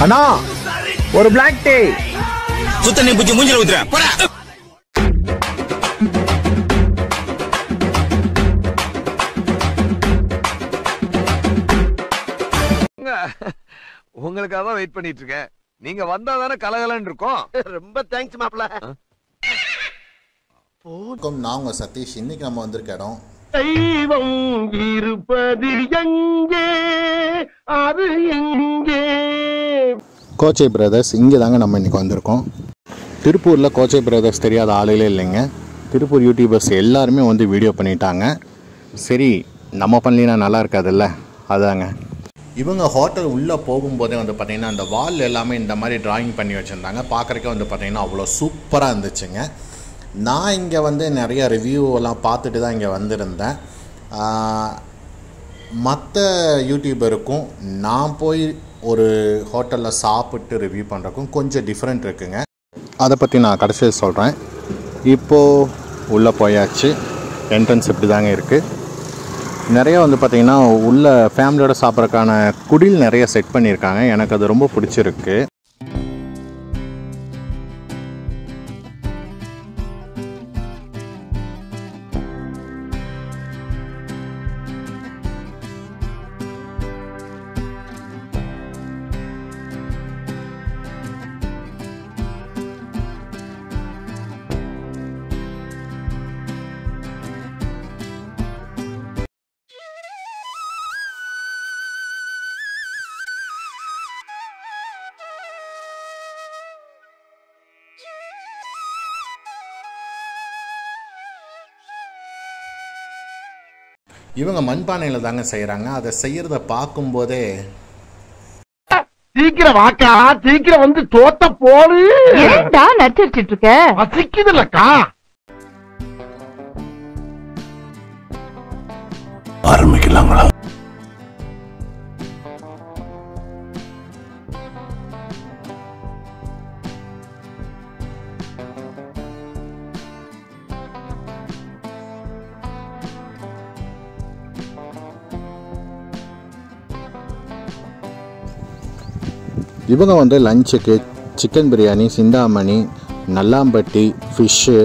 அண்ணா ஒரு black tea. சுத்த நீ புச்சி மூஞ்சில ஊத்துற. போடா. உங்களுக்காக தான் வெயிட் பண்ணிட்டு இருக்கேன். நீங்க வந்தா தானே கலகலன்னு இருக்கும். ரொம்ப தேங்க்ஸ் மாப்ள. நான் உங்க சதீஷ். இன்னைக்கு நம்ம வந்திருக்க இடம் தெய்வம் இருப்பது எங்கே, அது எங்கே? கோச்சை பிரதர்ஸ். இங்கே தாங்க நம்ம இன்றைக்கி வந்திருக்கோம். திருப்பூரில் கோச்சை பிரதர்ஸ் தெரியாத ஆளுகளே இல்லைங்க. திருப்பூர் யூடியூபர்ஸ் எல்லாருமே வந்து வீடியோ பண்ணிட்டாங்க. சரி நம்ம பண்ணலினா நல்லா இருக்காதுல்ல, அதாங்க. இவங்க ஹோட்டல் உள்ளே போகும்போதே வந்து பார்த்திங்கன்னா அந்த வால் எல்லாமே இந்த மாதிரி ட்ராயிங் பண்ணி வச்சுருந்தாங்க. பார்க்குறக்கே வந்து பார்த்திங்கன்னா அவ்வளோ சூப்பராக இருந்துச்சுங்க. நான் இங்கே வந்து நிறைய ரிவ்யூவெல்லாம் பார்த்துட்டு தான் இங்கே வந்திருந்தேன். மற்ற யூடியூபருக்கும் நான் போய் ஒரு ஹோட்டலில் சாப்பிட்டு ரிவ்யூ பண்ணுறக்கும் கொஞ்சம் டிஃப்ரெண்ட் இருக்குங்க. அதை பற்றி நான் கடைசியில் சொல்கிறேன். இப்போது உள்ளே போயாச்சு. என்ட்ரன்ஸ் இப்படி தாங்க இருக்குது. நிறைய வந்து பார்த்திங்கன்னா உள்ள ஃபேமிலியோட சாப்பிட்றதுக்கான குடில் நிறைய செட் பண்ணியிருக்காங்க. எனக்கு அது ரொம்ப பிடிச்சிருக்கு. இவங்க மண்பானையில் தாங்க செய்கிறாங்க. அதை செய்கிறத பார்க்கும்போதே சீக்கிரம் வாக்கா, சீக்கிரம் வந்து தோத்த போடு. ஏன்டா நச்சரிச்சிட்டு இருக்க? பசிக்குது இல்லக்கா. ஆரம்பிக்கலாங்களா? இவங்க வந்து லஞ்சுக்கு சிக்கன் பிரியாணி, சிந்தாமணி, நல்லாம்பட்டி, ஃபிஷ்ஷு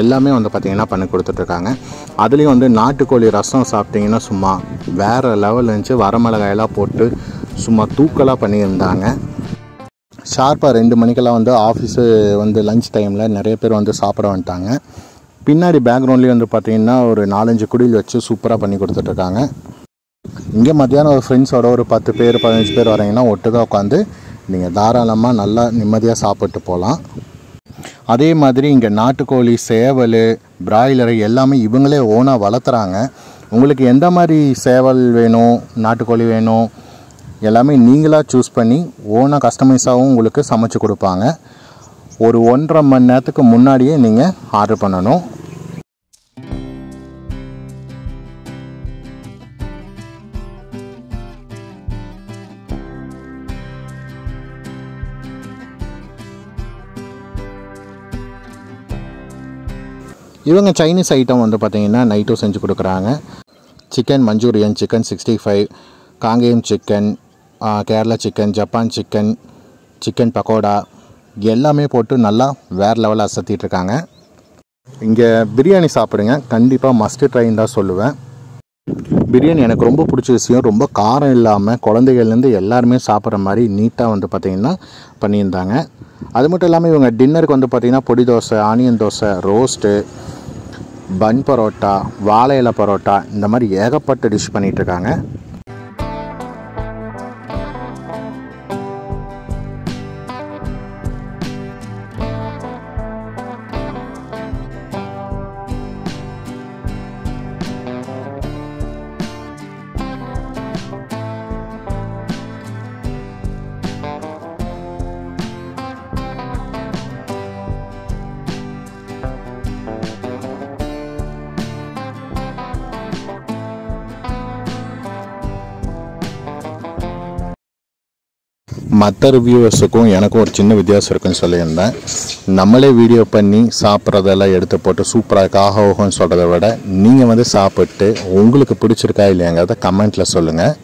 எல்லாமே வந்து பார்த்திங்கன்னா பண்ணி கொடுத்துட்ருக்காங்க. அதுலேயும் வந்து நாட்டுக்கோழி ரசம் சாப்பிட்டிங்கன்னா சும்மா வேறு லெவல் இருந்துச்சு. வரமிளகாயெல்லாம் போட்டு சும்மா தூக்கலாக பண்ணியிருந்தாங்க. ஷார்ப்பாக 2 மணிக்கெல்லாம் வந்து ஆஃபீஸு வந்து லஞ்ச் டைமில் நிறைய பேர் வந்து சாப்பிட வந்துட்டாங்க. பின்னாடி பேக்ரவுண்ட்லேயும் வந்து பார்த்திங்கன்னா ஒரு 4-5 குடில் வச்சு சூப்பராக பண்ணி கொடுத்துட்ருக்காங்க. இங்கே மத்தியானம் ஒரு ஃப்ரெண்ட்ஸோட ஒரு 10 பேர் 15 பேர் வரீங்கன்னா ஒட்டுதான் உட்காந்து நீங்கள் தாராளமாக நல்லா நிம்மதியாக சாப்பிட்டு போகலாம். அதே மாதிரி இங்கே நாட்டுக்கோழி, சேவல், பிராய்லர் எல்லாமே இவங்களே ஓனாக வளர்த்துறாங்க. உங்களுக்கு எந்த மாதிரி சேவல் வேணும், நாட்டுக்கோழி வேணும் எல்லாமே நீங்களாக சூஸ் பண்ணி ஓனாக கஸ்டமைஸாகவும் உங்களுக்கு சமைச்சு கொடுப்பாங்க. ஒரு 1.5 மணி நேரத்துக்கு முன்னாடியே நீங்கள் ஆர்டர் பண்ணணும். இவங்க சைனீஸ் ஐட்டம் வந்து பார்த்திங்கன்னா நைட்டும் செஞ்சு கொடுக்குறாங்க. Chicken Manchurian, chicken 65, Kangeyam chicken, Kerala chicken, Japan chicken, chicken pakoda எல்லாமே போட்டு நல்லா வேறு லெவலில் அசத்திட்டுருக்காங்க. இங்கே பிரியாணி சாப்பிடுங்க, கண்டிப்பாக மஸ்ட்டு ட்ரைன்னு தான் சொல்லுவேன். பிரியாணி எனக்கு ரொம்ப பிடிச்ச விஷயம், ரொம்ப காரம் இல்லாமல் குழந்தைகள்லேருந்து எல்லாருமே சாப்பிட்ற மாதிரி நீட்டாக வந்து பார்த்திங்கன்னா பண்ணியிருந்தாங்க. அது மட்டும் இல்லாமல் இவங்க டின்னருக்கு வந்து பார்த்திங்கன்னா பொடி தோசை, ஆனியன் தோசை, ரோஸ்ட்டு, பன் பரோட்டா, வாழை இலை பரோட்டா இந்த மாதிரி ஏகப்பட்ட டிஷ் பண்ணிகிட்ருக்காங்க. மற்ற ரிவ்யூவர்ஸுக்கும் எனக்கும் ஒரு சின்ன வித்தியாசம் இருக்குன்னு சொல்லியிருந்தேன். நம்மளே வீடியோ பண்ணி சாப்பிட்றதெல்லாம் எடுத்து போட்டு சூப்பராக காகோகன்னு சொல்கிறத விட நீங்கள் வந்து சாப்பிட்டு உங்களுக்கு பிடிச்சிருக்கா இல்லையாங்கிறத கமெண்ட்டில் சொல்லுங்கள்.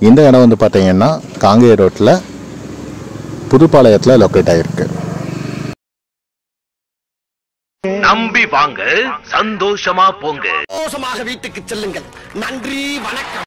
இந்த இடம் வந்து பார்த்திங்கன்னா காங்கேய ரோட்டில் புதுப்பாளையத்தில் லொக்கேட் ஆகிருக்கு. நம்பி வாங்க, சந்தோஷமா போங்க. சந்தோஷமாக வீட்டுக்கு செல்லுங்கள். நன்றி, வணக்கம்.